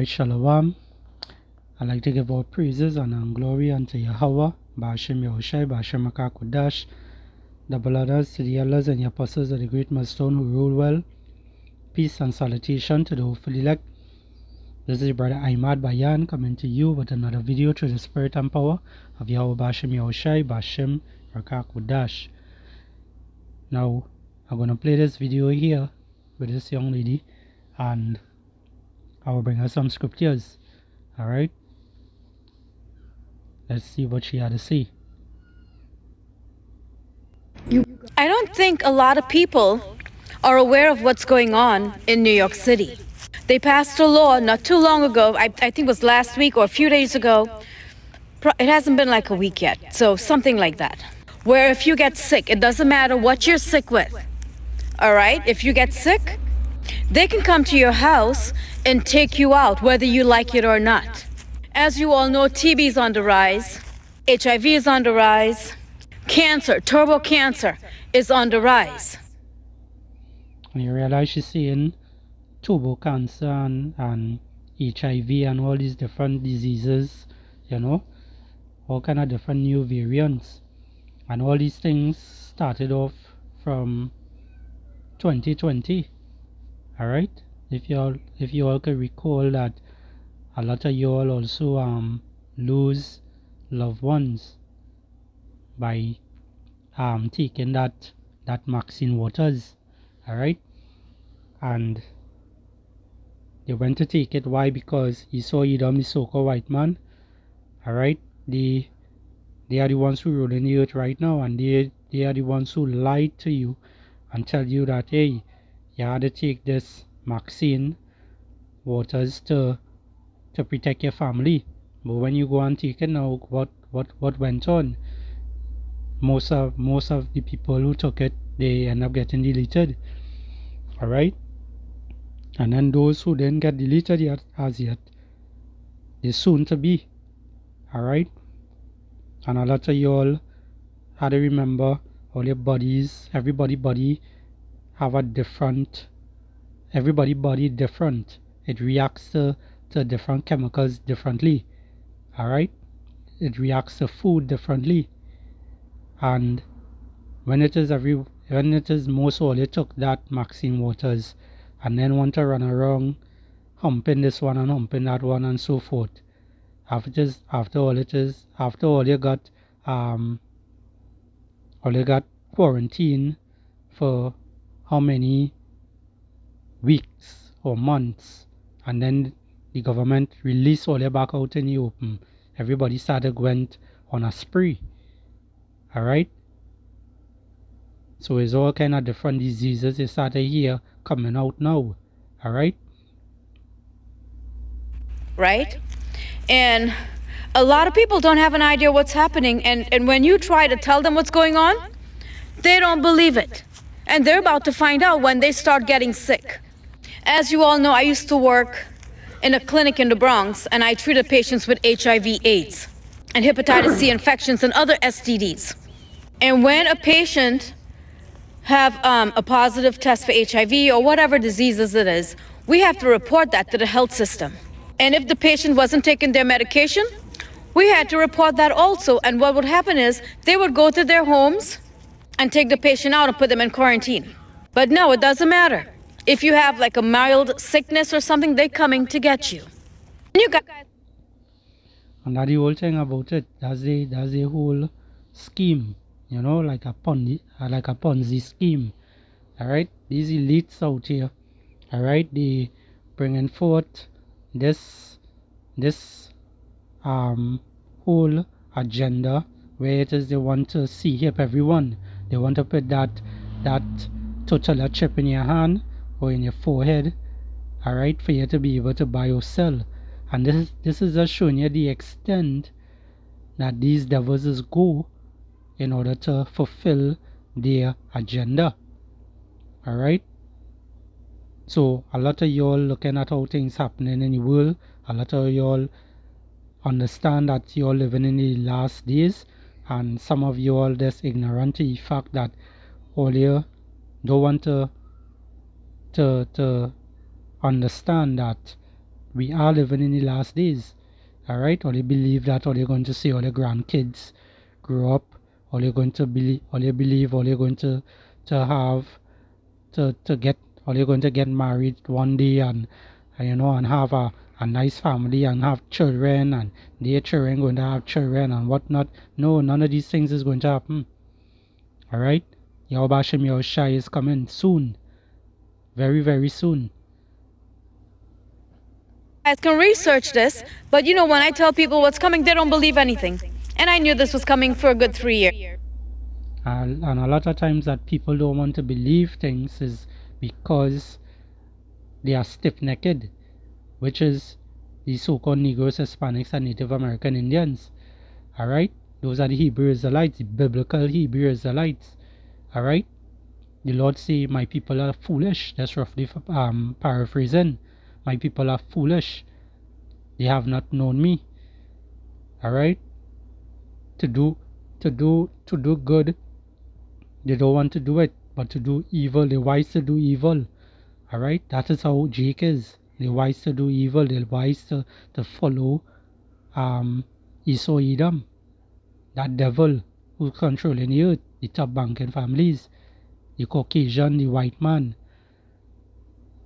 Alright, Shalom. I'd like to give all praises and glory unto Yahweh, Ba'ashem Yahushai, Ba'ashem HaKadosh, double honors to the elders and the apostles of the great millstone who rule well. Peace and salutation to the hopeful elect. This is Brother Ahmad Bayan coming to you with another video through the spirit and power of Yahweh Ba'ashem Yahushai, Ba'ashem HaKadosh. Now, I'm going to play this video here with this young lady, and I will bring her some scriptures. Alright, let's see what she had to say. I don't think a lot of people are aware of what's going on in New York City. They passed a law not too long ago, I think it was last week or a few days ago. It hasn't been like a week yet, so something like that. Where if you get sick, it doesn't matter what you're sick with. All right, if you get sick, they can come to your house and take you out, whether you like it or not. As you all know, TB is on the rise, HIV is on the rise, cancer, turbo cancer is on the rise. And you realize she's saying turbo cancer and HIV and all these different diseases, you know, all kind of different new variants. And all these things started off from 2020. Alright? If you all can recall that a lot of you all also lose loved ones by taking that Maxine Waters. Alright? And they went to take it. Why? Because he saw Edom, the so-called white man. Alright? They are the ones who rule in the earth right now, and they are the ones who lied to you and tell you that, hey, you had to take this Maxine Waters to protect your family. But when you go and take it now, what went on? Most of the people who took it, they end up getting deleted. Alright? And then those who didn't get deleted yet, they're soon to be. Alright? And a lot of y'all had to remember all your bodies, everybody body have a different, everybody body different. It reacts to different chemicals differently. Alright? It reacts to food differently. And when it is most all, it took that Maxine Waters and then want to run around humping this one and humping that one and so forth. After all you got quarantine for how many weeks or months, and then the government released all you back out in the open. Everybody started went on a spree. Alright? So it's all kind of different diseases they started here coming out now. Alright? Right? And a lot of people don't have an idea what's happening, and when you try to tell them what's going on, they don't believe it. And they're about to find out when they start getting sick. As you all know, I used to work in a clinic in the Bronx, and I treated patients with HIV/AIDS and hepatitis C infections and other STDs. And when a patient have a positive test for HIV or whatever diseases it is, we have to report that to the health system. And if the patient wasn't taking their medication, we had to report that also. And what would happen is they would go to their homes and take the patient out and put them in quarantine. But no, it doesn't matter. If you have like a mild sickness or something, they're coming to get you. And you guys. And that's the whole thing about it. That's the whole scheme. You know, like a Ponzi scheme. Alright? These elites out here. Alright? They bringing forth this whole agenda where it is they want to hip everyone. They want to put that tutelar chip in your hand or in your forehead, alright, for you to be able to buy or sell. And this is just showing you the extent that these devils is go in order to fulfill their agenda. Alright? So a lot of y'all looking at how things happening in the world, a lot of y'all understand that you're living in the last days, and some of you all just ignorant to the fact that all you don't want to understand that we are living in the last days. Alright? Or they believe that, or they're going to see all their grandkids grow up, or they're going to believe, or they believe, or they're going to have to get, or they're going to get married one day, and you know, and have a nice family and have children, and their children going to have children and whatnot. No, none of these things is going to happen. Alright? Yahweh Hashem Yahushai is coming soon. Very, very soon. Guys can research this, but you know, when I tell people what's coming, they don't believe anything. And I knew this was coming for a good 3 years. And a lot of times that people don't want to believe things is because they are stiff-necked, which is the so-called Negroes, Hispanics, and Native American Indians. Alright? Those are the Hebrew Israelites, the biblical Hebrew Israelites. Alright? The Lord say, my people are foolish. That's roughly paraphrasing. My people are foolish. They have not known me. Alright? To do good, they don't want to do it. But to do evil, they're wise to do evil. Alright? That is how Jake is. They're wise to do evil. They're wise to follow Esau Edom. That devil who's controlling the earth. The top banking families. The Caucasian, the white man.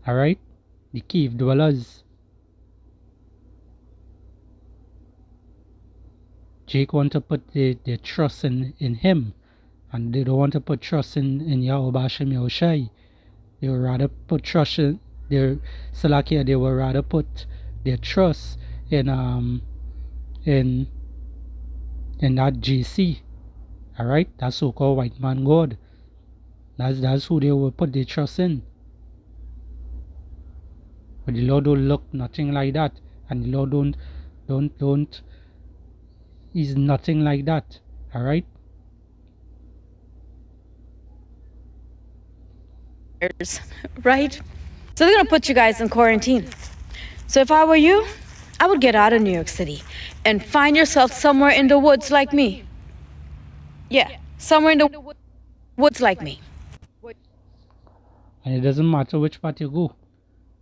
Alright? The cave dwellers. Jake want to put their trust in him. And they don't want to put trust in Yahweh Hashem Yahushai. They would rather put trust in their Salakia. They would rather put their trust in that JC. Alright? That so-called white man God. That's who they will put their trust in. But the Lord don't look nothing like that. And the Lord don't he's nothing like that. Alright? Right? So they're gonna put you guys in quarantine. So if I were you, I would get out of New York City and find yourself somewhere in the woods like me. Yeah, somewhere in the woods like me. And it doesn't matter which part you go.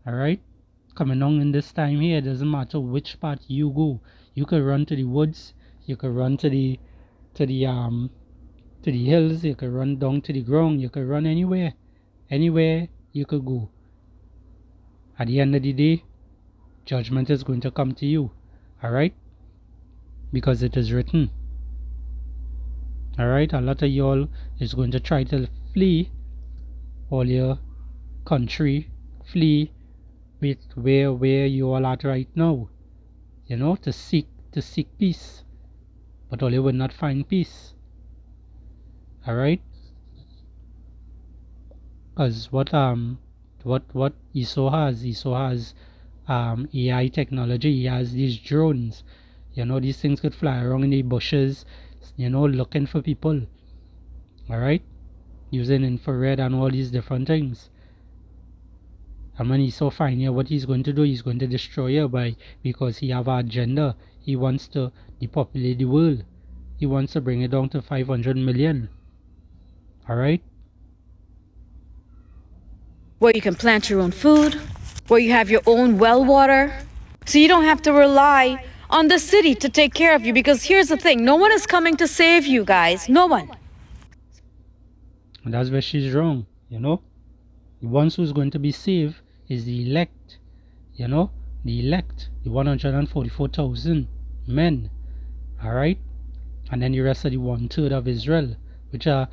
Alright? Coming on in this time here, it doesn't matter which part you go. You could run to the woods, you could run to the hills, you could run down to the ground, you could run anywhere. Anywhere you could go. At the end of the day, judgment is going to come to you. Alright? Because it is written. Alright? A lot of y'all is going to try to flee all your country, flee with where you all at right now. You know, to seek peace. But all you will not find peace. Alright? Because what Esau has AI technology. He has these drones. You know, these things could fly around in the bushes, you know, looking for people. Alright? Using infrared and all these different things. And when Esau finds out what he's going to do, he's going to destroy you because he have an agenda. He wants to depopulate the world. He wants to bring it down to 500 million. Alright? Where you can plant your own food, where you have your own well water, so you don't have to rely on the city to take care of you. Because here's the thing, no one is coming to save you guys. No one. And that's where she's wrong, you know. The ones who's going to be saved is the elect, you know, the elect, the 144,000 men, alright? And then the rest of the 1/3 of Israel, which are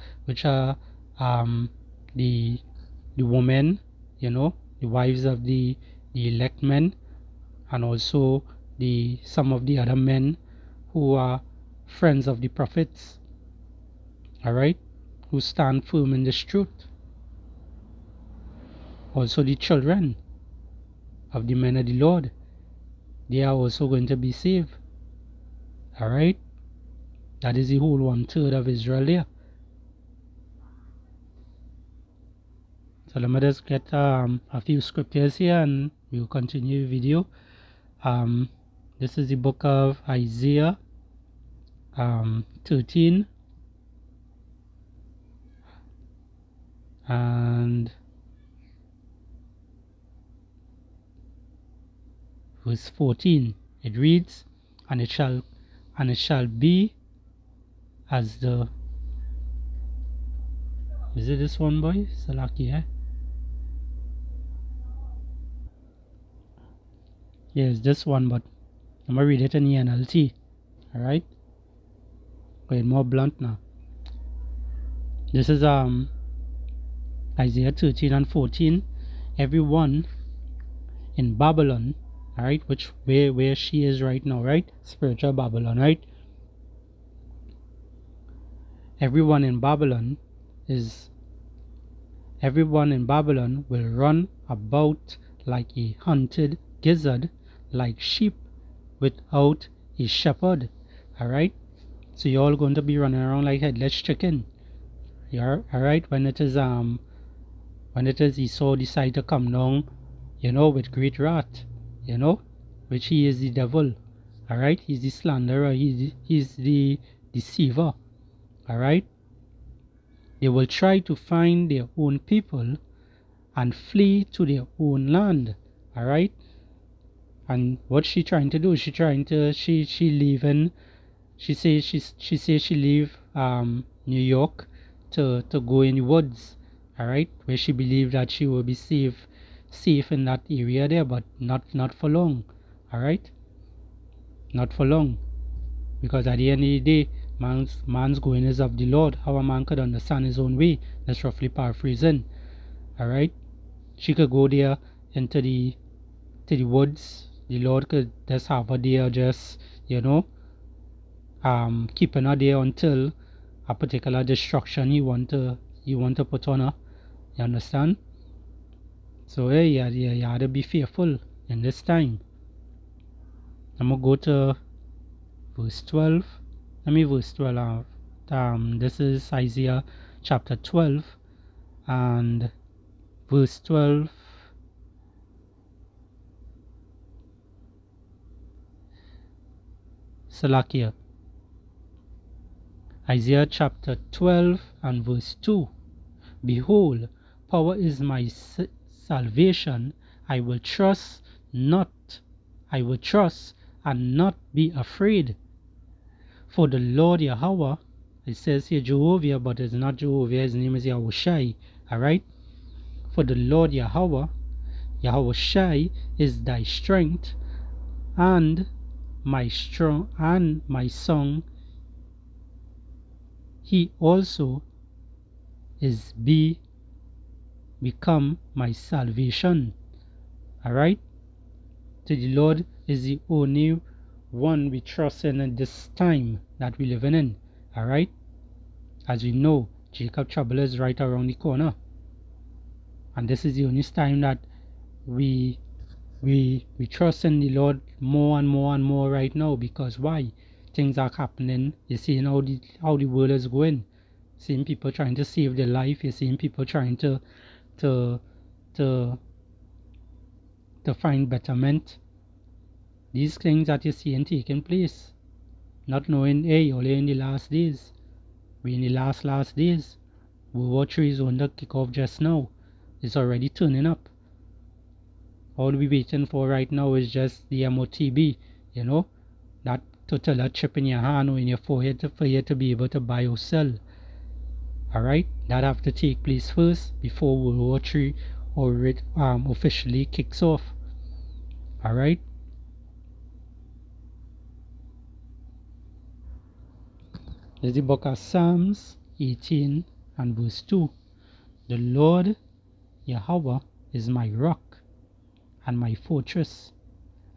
the women, you know, the wives of the elect men, and also some of the other men who are friends of the prophets, alright, who stand firm in this truth. Also the children of the men of the Lord, they are also going to be saved. Alright? That is the whole 1/3 of Israel there. So let me just get a few scriptures here and we'll continue the video. This is the book of Isaiah 13 and verse 14. It reads, and it shall be as the, is it this one, boy? Salaki, eh? Yeah, it's this one, but I'm gonna read it in the NLT. Alright? Going more blunt now. This is Isaiah 13 and 14. Everyone in Babylon, alright, where she is right now, right? Spiritual Babylon, right? Everyone in Babylon will run about like a hunted gizzard, like sheep without a shepherd. Alright? So you're all going to be running around like headless chicken. Alright? When it is Esau decide to come down, with great wrath, which he is the devil. Alright? He's the slanderer, he's the deceiver. Alright? They will try to find their own people and flee to their own land. Alright? And what she trying to do? She leaving. She says she leave New York to go in the woods. Alright? Where she believed that she will be safe in that area there, but not for long. Alright? Not for long. Because at the end of the day, man's going is of the Lord. How a man could understand his own way. That's roughly paraphrasing. Alright? She could go there into the woods. The Lord could just have her there, just keeping her there until a particular destruction he want to put on her. You understand? So you have to be fearful in this time. I'm gonna go to verse 12. Verse 12. This is Isaiah chapter 12 and verse 12. Salakia. Isaiah chapter 12 and verse 2. Behold, power is my salvation. I will trust and not be afraid. For the Lord Yahweh, it says here Jehovah, but it's not Jehovah, his name is Yahushai. Alright? For the Lord Yahushai is thy strength and my song. He also is become my salvation. Alright? So the Lord is the only one we trust in this time that we living in. Alright? As we know, Jacob trouble is right around the corner. And this is the only time that we trust in the Lord more and more and more right now. Because why? Things are happening. You're seeing how the world is going. Seeing people trying to save their life. You're seeing people trying to find betterment. These things that you're seeing taking place. Not knowing, hey, only in the last days. We're in the last days. World War III is going to kick off just now. It's already turning up. All we're waiting for right now is just the MOTB, that total chip in your hand or in your forehead for you to be able to buy or sell. Alright, that have to take place first before World War III officially kicks off. Alright. This is the book of Psalms 18 and verse 2. The Lord Yahweh is my rock and my fortress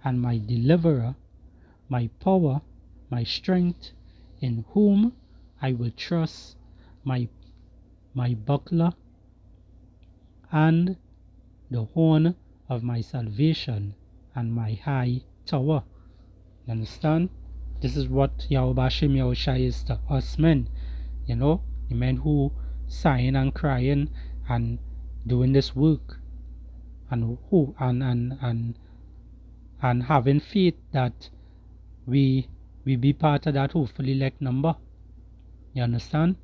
and my deliverer, my power, my strength, in whom I will trust, my buckler and the horn of my salvation and my high tower. You understand? This is what Yahweh Hashem Yahushai is to us men. The men who sighing and crying and doing this work, and having faith that we be part of that hopefully elect number. You understand?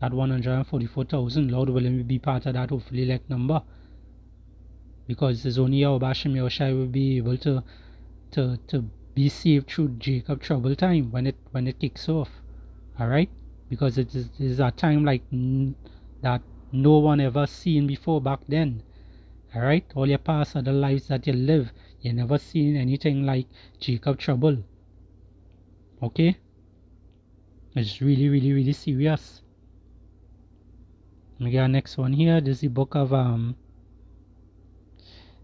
That 144,000, Lord willing, we be part of that hopefully elect number. Because it's only Yahweh Hashem Yahushai will be able to to be saved through Jacob trouble time when it kicks off. Alright? Because it is a time like that no one ever seen before back then. Alright? All your past other lives that you live, you never seen anything like Jacob trouble. Okay? It's really, really, really serious. Let me get our next one here. This is the book of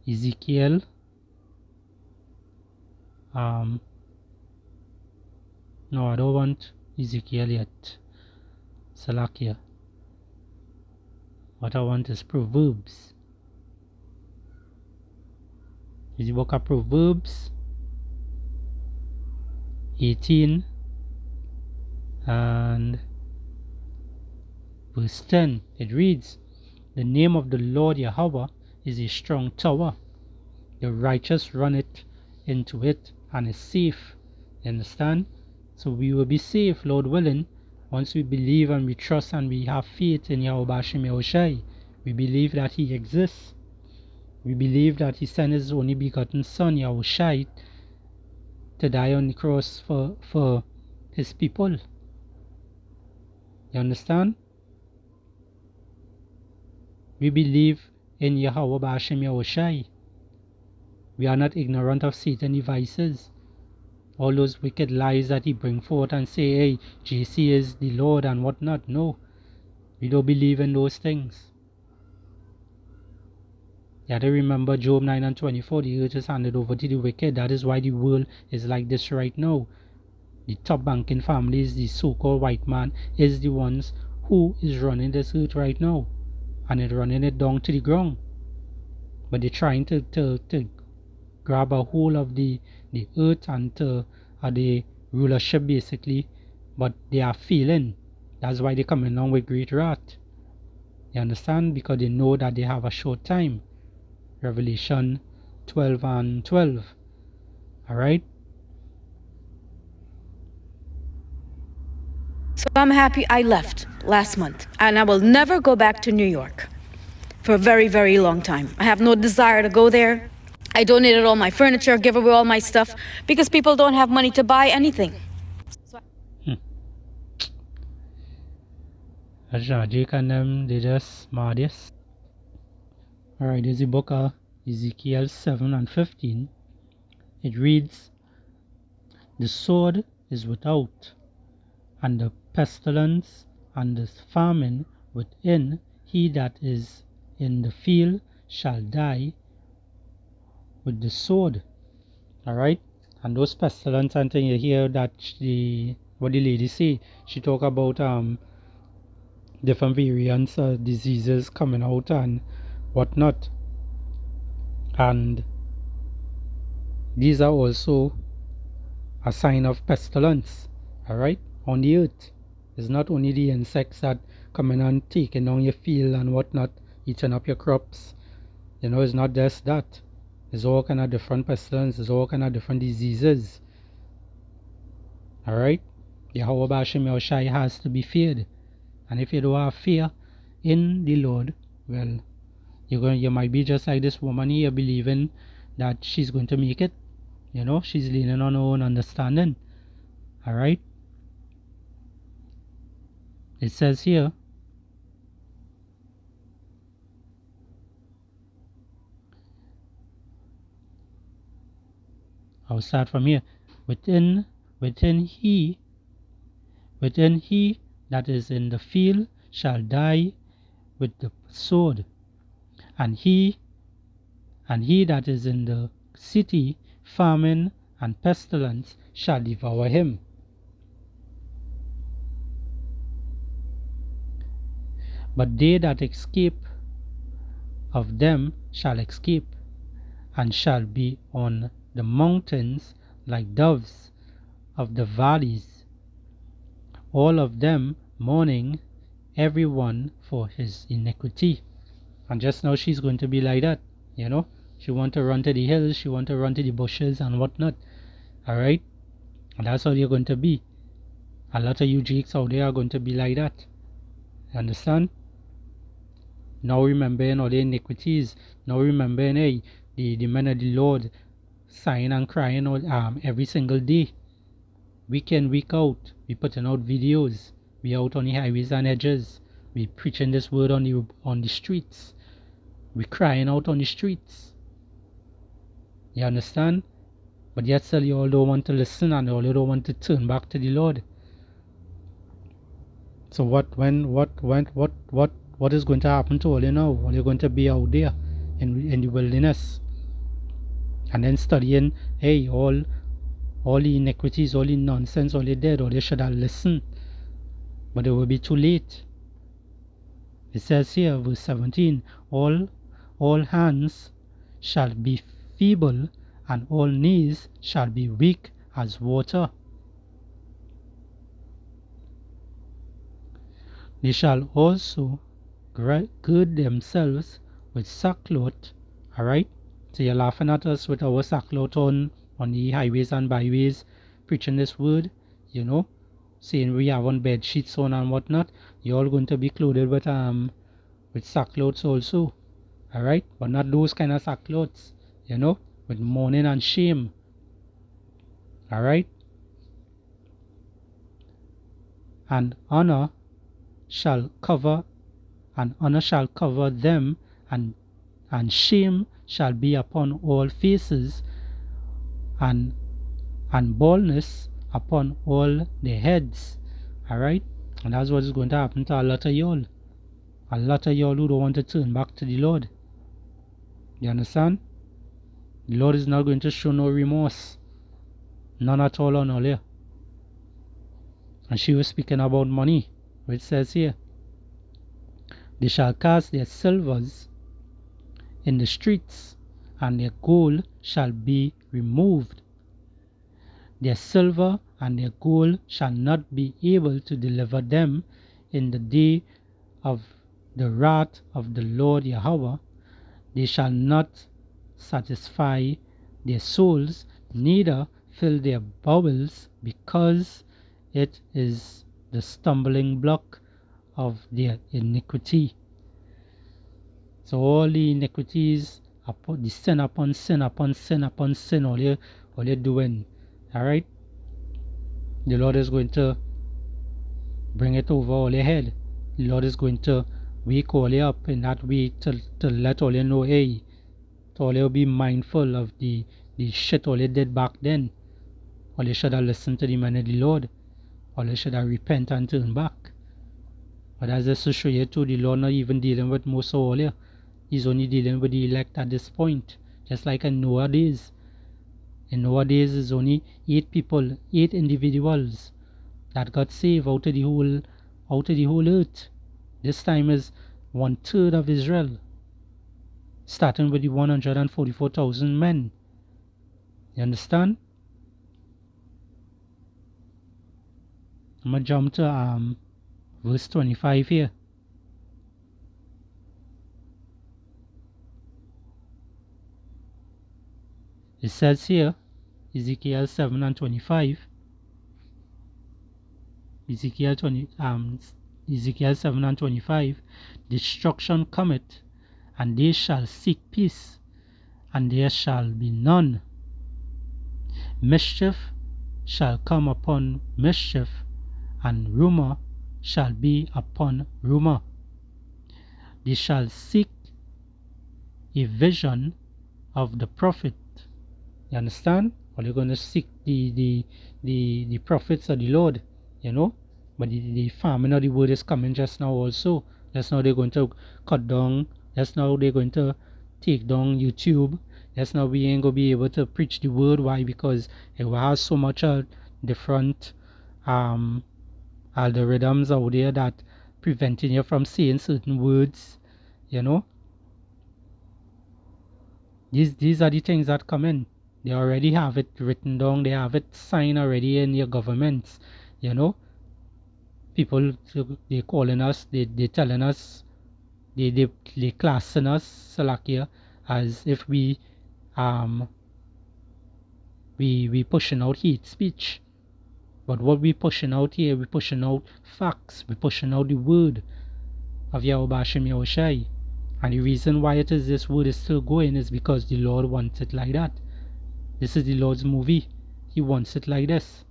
Ezekiel. No, I don't want Ezekiel yet. Salakia. What I want is Proverbs. This is the book of Proverbs 18 and verse 10. It reads, "The name of the Lord Yahweh is a strong tower. The righteous run into it and is safe." You understand? So we will be safe, Lord willing, once we believe and we trust and we have faith in Yahweh Hashem Yahushai. We believe that He exists. We believe that He sent His only begotten Son, Yahushai, to die on the cross for His people. You understand? We believe in Yahweh Hashem Yahushai. We are not ignorant of Satan's devices. All those wicked lies that he bring forth and say, hey, JC is the Lord and whatnot. No, we don't believe in those things. You have to remember Job 9 and 24, the earth is handed over to the wicked. That is why the world is like this right now. The top banking families, the so-called white man, is the ones who is running this earth right now. And it's running it down to the ground. But they're trying to grab a hold of the earth and the rulership basically, but they are failing. That's why they're coming along with great wrath. You understand? Because they know that they have a short time. Revelation 12 and 12. Alright? So I'm happy I left last month, and I will never go back to New York for a very, very long time. I have no desire to go there. I donated all my furniture, give away all my stuff, because people don't have money to buy anything. Jake and them, they just smartest. Alright, there's the book of Ezekiel 7 and 15. It reads, "The sword is without, and the pestilence and the famine within. He that is in the field shall die with the sword." Alright? And those pestilence and thing, you hear that what the lady say. She talk about different variants of diseases coming out and whatnot. And these are also a sign of pestilence, alright, on the earth. It's not only the insects that coming and taking down your field and whatnot, eating up your crops. You know, it's not just that. There's all kind of different pestilence, there's all kind of different diseases. Alright? Yahweh Hashem Yahushai has to be feared. And if you don't have fear in the Lord, well, you might be just like this woman here, believing that she's going to make it. You know, she's leaning on her own understanding. Alright? It says here, I'll start from here. Within he that is in the field shall die with the sword, and he that is in the city, famine and pestilence shall devour him. But they that escape of them shall escape, and shall be on the mountains like doves of the valleys, all of them mourning, every one for his iniquity. And just now she's going to be like that, you know. She want to run to the hills, she want to run to the bushes and whatnot. Alright? And that's how you're going to be. A lot of you jakes out there are going to be like that. You understand? Now remembering all the iniquities. Now remembering, hey, the men of the Lord sighing and crying every single day. Week in, week out, we putting out videos. We out on the highways and edges. We preaching this word on the streets. We crying out on the streets. You understand? But yet still you all don't want to listen, and you all don't want to turn back to the Lord. So what is going to happen to all you now? All you're going to be out there in the wilderness, and then studying, hey, all the iniquities, all the nonsense, all the dead, all you should have listened. But it will be too late. It says here, verse 17, all hands shall be feeble, and all knees shall be weak as water. They shall also gird themselves with sackcloth. Alright? So you're laughing at us with our sackcloth on the highways and byways, preaching this word, you know, saying we have on bed sheets on and whatnot. You're all going to be clothed with sackcloths also. Alright? But not those kind of sackcloths, you know, with mourning and shame. Alright? And honor shall cover them, and shame shall be upon all faces, and baldness upon all their heads. Alright? And that's what is going to happen to a lot of y'all. A lot of y'all who don't want to turn back to the Lord. You understand? The Lord is not going to show no remorse. None at all on all here. And she was speaking about money, which says here, they shall cast their silvers in the streets, and their gold shall be removed. Their silver and their gold shall not be able to deliver them in the day of the wrath of the Lord Yahweh. They shall not satisfy their souls, neither fill their bowels, because it is the stumbling block of their iniquity. So all the iniquities, the sin upon sin upon sin upon sin, all you're doing, alright? The Lord is going to bring it over all your head. The Lord is going to wake all you up in that way to let all you know, hey, to all you be mindful of the shit all you did back then. All you should have listened to the man of the Lord. All you should have repent and turn back. But as this to show you too, the Lord not even dealing with most of all you. He's only dealing with the elect at this point. Just like in Noah days. In Noah days is only 8 people, 8 individuals that got saved out of the whole earth. This time is 1/3 of Israel. Starting with the 144,000 men. You understand? I'm going to jump to verse 25 here. It says here, Ezekiel 7 and 25. Ezekiel 7 and 25. Destruction cometh, and they shall seek peace, and there shall be none. Mischief shall come upon mischief, and rumor shall be upon rumor. They shall seek a vision of the prophet. You understand? Or they're going to seek the prophets of the Lord, you know. But the famine of the word is coming just now also. Just now they're going to cut down. Just now they're going to take down YouTube. Just now we ain't going to be able to preach the word. Why? Because it has so much different algorithms out there that preventing you from saying certain words, you know. These are the things that come in. They already have it written down. They have it signed already in your governments, you know. People, they calling us, they telling us, they classing us, Salakia, as if we pushing out hate speech. But what we pushing out here, we pushing out facts, we pushing out the word of Yahweh Hashem Yahushai. And the reason why it is this word is still going is because the Lord wants it like that. This is the Lord's movie. He wants it like this.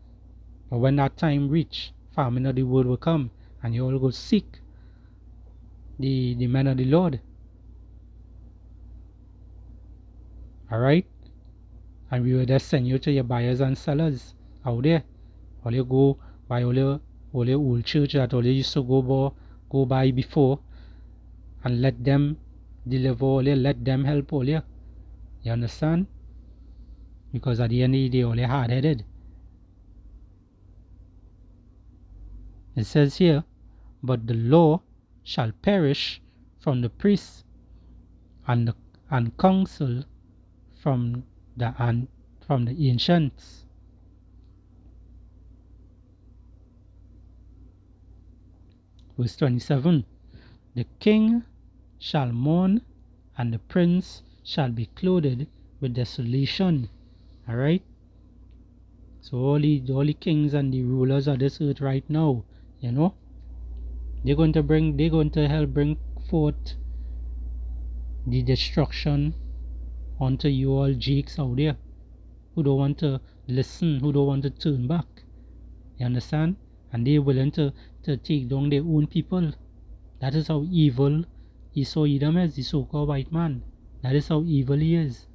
But when that time reach, famine of the world will come, and you all go seek the men of the Lord. Alright? And we will just send you to your buyers and sellers out there. All you go by all your old church that all you used to go by before, and let them deliver all you, let them help all you. You understand? Because at the end of the day, all you hard-headed. It says here, but the law shall perish from the priests, and counsel from the ancients. Verse 27, the king shall mourn, and the prince shall be clothed with desolation. Alright? So all the kings and the rulers of this earth right now, you know, they're going to help bring forth the destruction onto you all jakes out there who don't want to listen, who don't want to turn back. You understand? And they're willing to take down their own people. That is how evil Esau Edom is, the so-called white man. That is how evil he is.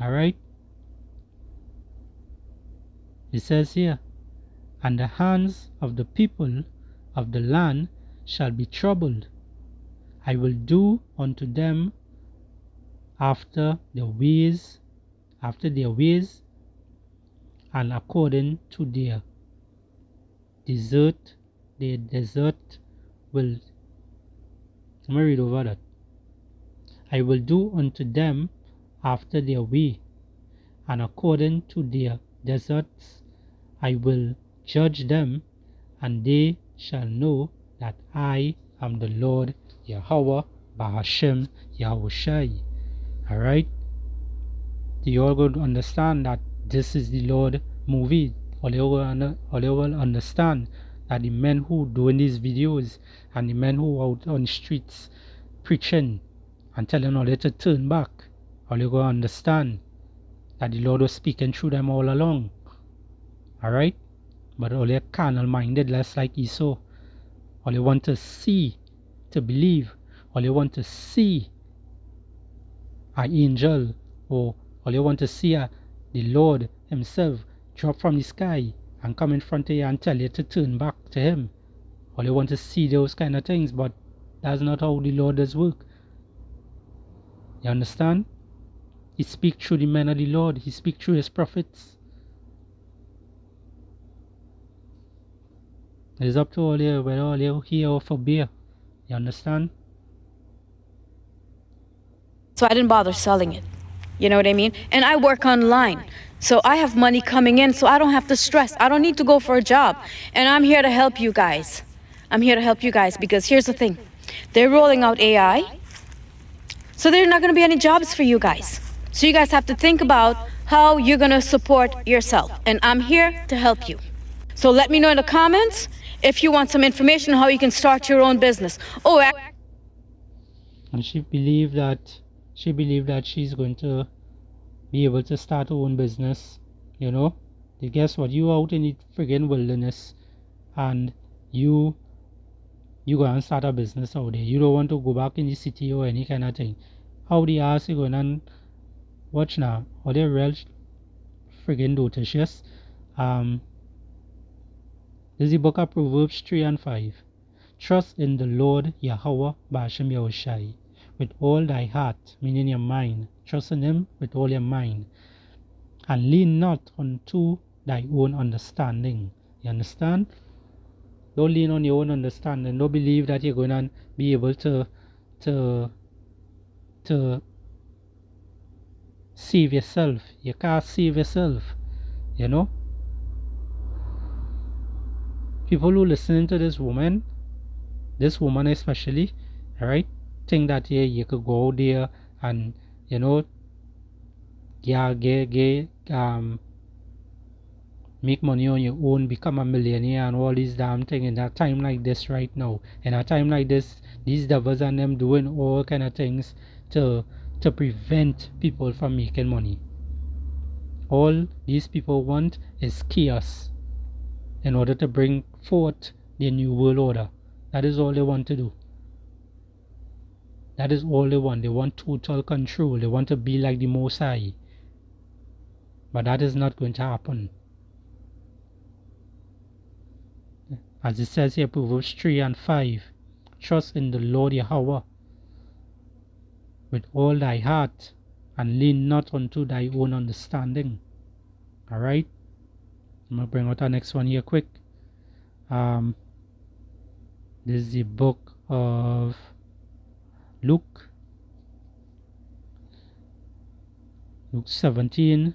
Alright? It says here, and the hands of the people of the land shall be troubled. I will do unto them after their ways, and according to their desert will. Let me read over that. I will do unto them after their way, and according to their deserts I will judge them, and they shall know that I am the Lord Yahweh Bahashem Yahushai. Alright? You all going to understand that this is the Lord movie. All you will understand that the men who doing these videos and the men who out on the streets preaching and telling all you to turn back, all you going to understand that the Lord was speaking through them all along. Alright? But all you carnal minded, less like Esau. All you want to see, to believe. All you want to see an angel, or all you want to see the Lord himself drop from the sky and come in front of you and tell you to turn back to him. All you want to see those kind of things, but that's not how the Lord does work. You understand? He speaks through the men of the Lord. He speaks through his prophets. It's up to all you, whether all you hear or forbear. You understand? So I didn't bother selling it. You know what I mean? And I work online. So I have money coming in, so I don't have to stress. I don't need to go for a job. And I'm here to help you guys. I'm here to help you guys because here's the thing. They're rolling out AI. So there are not going to be any jobs for you guys. So you guys have to think about how you're going to support yourself. And I'm here to help you. So let me know in the comments if you want some information on how you can start your own business. Oh, and she believed that she's going to be able to start her own business. You know, guess what? You out in the friggin' wilderness, and you go and start a business out there. You don't want to go back in the city or any kind of thing. How the ass you going and watch now? Are they real friggin' dotacious? This is the book of Proverbs 3 and 5. Trust in the Lord Yahweh Ba'ashem Yahushai with all thy heart, meaning your mind. Trust in him with all your mind. And lean not unto thy own understanding. You understand? Don't lean on your own understanding. Don't believe that you're going to be able to save yourself. You can't save yourself. You know? People who listening to this woman especially, alright, think that you could go out there and, you know, make money on your own, become a millionaire and all these damn things in a time like this right now. In a time like this, these devils and them doing all kind of things to prevent people from making money. All these people want is chaos in order to bring forth their new world order. That is all they want to do. That is all they want. They want total control. They want to be like the Most High. But that is not going to happen. As it says here, Proverbs 3 and 5. Trust in the Lord Yahweh with all thy heart, and lean not unto thy own understanding. Alright? I'm going to bring out the next one here quick. This is the book of Luke. Luke 17.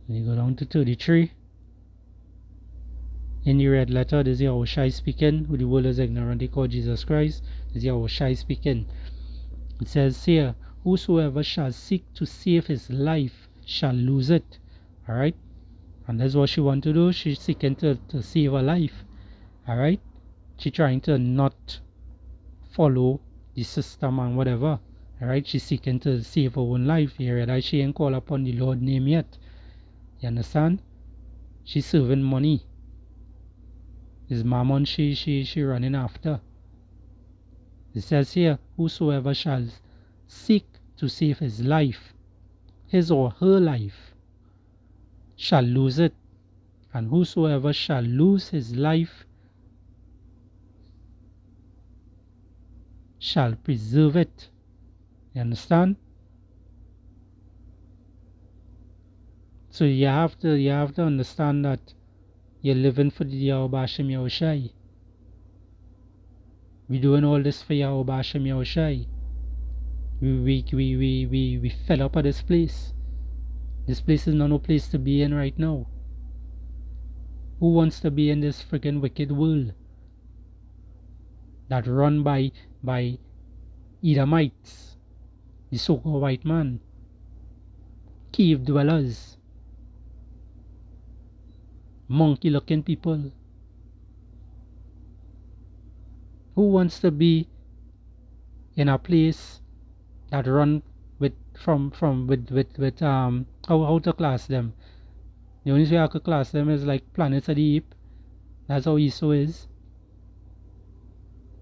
And you go down to 33. In the red letter, this is Yahushua speaking. Who the world is ignorant, they call Jesus Christ. This is Yahushua speaking. It says here, whosoever shall seek to save his life shall lose it. Alright? And that's what she wants to do. She's seeking to save her life. Alright? She's trying to not follow the system and whatever. Alright? She's seeking to save her own life. You hear that? She ain't called upon the Lord's name yet. You understand? She's serving money. It's mammon she running after. It says here, whosoever shall seek to save his life, his or her life, shall lose it. And whosoever shall lose his life shall preserve it. You understand? So you have to understand that you're living for the Yahweh Hashem Yahushai. We're doing all this for Yahweh Hashem Yahushai. We fell up at this place. This place is not no place to be in right now. Who wants to be in this freaking wicked world that run by Edomites, the so-called white man, cave dwellers, monkey looking people? Who wants to be in a place that run with how to class them? The only way I could class them is like planets of the ape. That's how Esau is.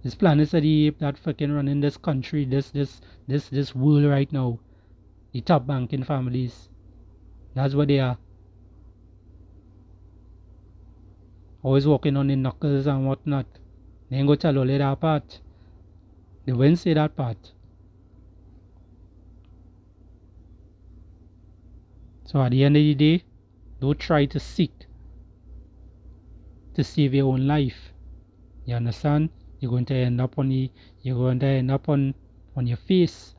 It's planets of the ape that fucking run in this country, this world right now. The top banking families. That's what they are. Always walking on the knuckles and whatnot. They ain't go tell all of that part. They won't say that part. So at the end of the day, don't try to seek to save your own life. You understand? You're going to end up on your face.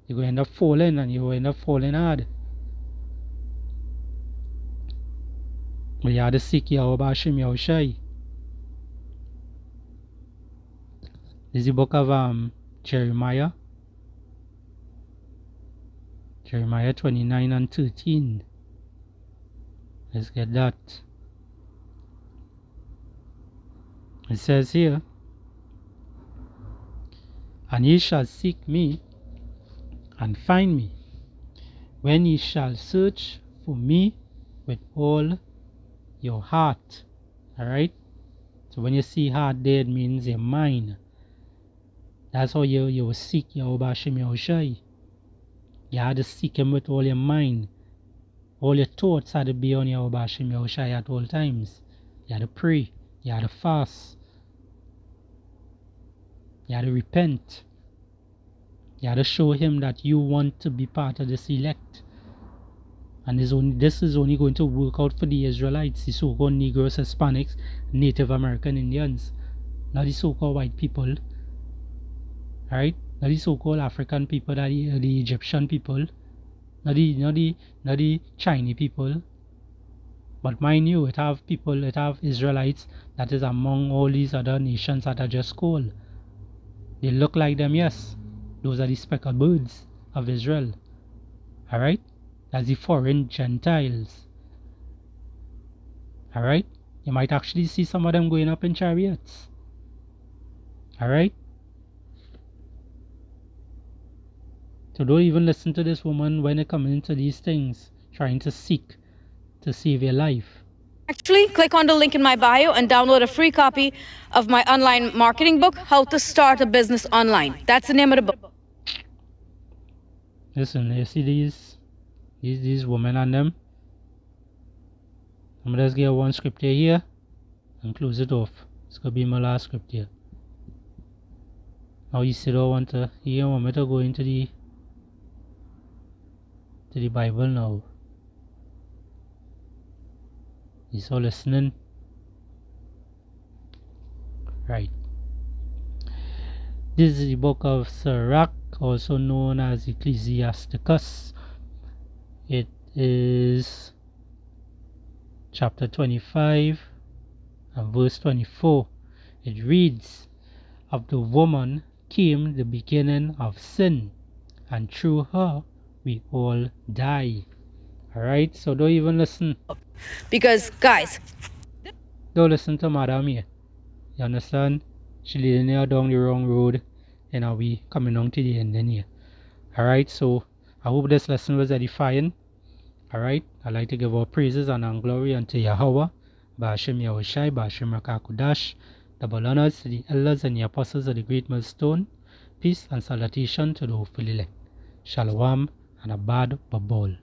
You're going to end up falling, and you end up falling hard. But you have to seek Yahweh Hashem Yahushai. This is the book of Jeremiah. Jeremiah 29 and 13. Let's get that. It says here, and ye shall seek me and find me, when ye shall search for me with all your heart. Alright? So when you see heart there, it means your mind. That's how you will seek Yahweh Hashem Yahushai. You have to seek him with all your mind. All your thoughts have to be on Yahweh Hashem Yahushai at all times. You have to pray. You have to fast. You have to repent. You have to show him that you want to be part of this elect. And this is only going to work out for the Israelites, the so-called Negroes, Hispanics, Native American Indians. Not the so-called white people. Alright? Not the so-called African people, not the Egyptian people. Not the Chinese people. But mind you, it have Israelites that is among all these other nations that are just called. They look like them, yes. Those are the speckled birds of Israel. Alright? That's the foreign Gentiles. Alright? You might actually see some of them going up in chariots. Alright? So don't even listen to this woman when it comes into these things, trying to seek to save your life. Actually, click on the link in my bio and download a free copy of my online marketing book, How to Start a Business Online. That's the name of the book. Listen, you see these women and them. I'm gonna just get one scripture here and close it off. It's gonna be my last scripture. Now you still want me to go into the Bible now. You still listening? Right. This is the book of Sirach, also known as Ecclesiasticus. It is chapter 25 and verse 24. It reads, "Of the woman came the beginning of sin, and through her we all die." Alright, so don't even listen. Because, guys, Don't listen to Madam here. You understand? She leading you down the wrong road, and we coming on to the end here. Alright, so I hope this lesson was edifying. Alright, I'd like to give all praises and glory unto Yahweh, Ba'ashem Yahushai, Ba'ashem Rakakudash, double honors to the elders and the apostles of the great millstone. Peace and salutation to the hopefully elect. Shalom and Abad Babol.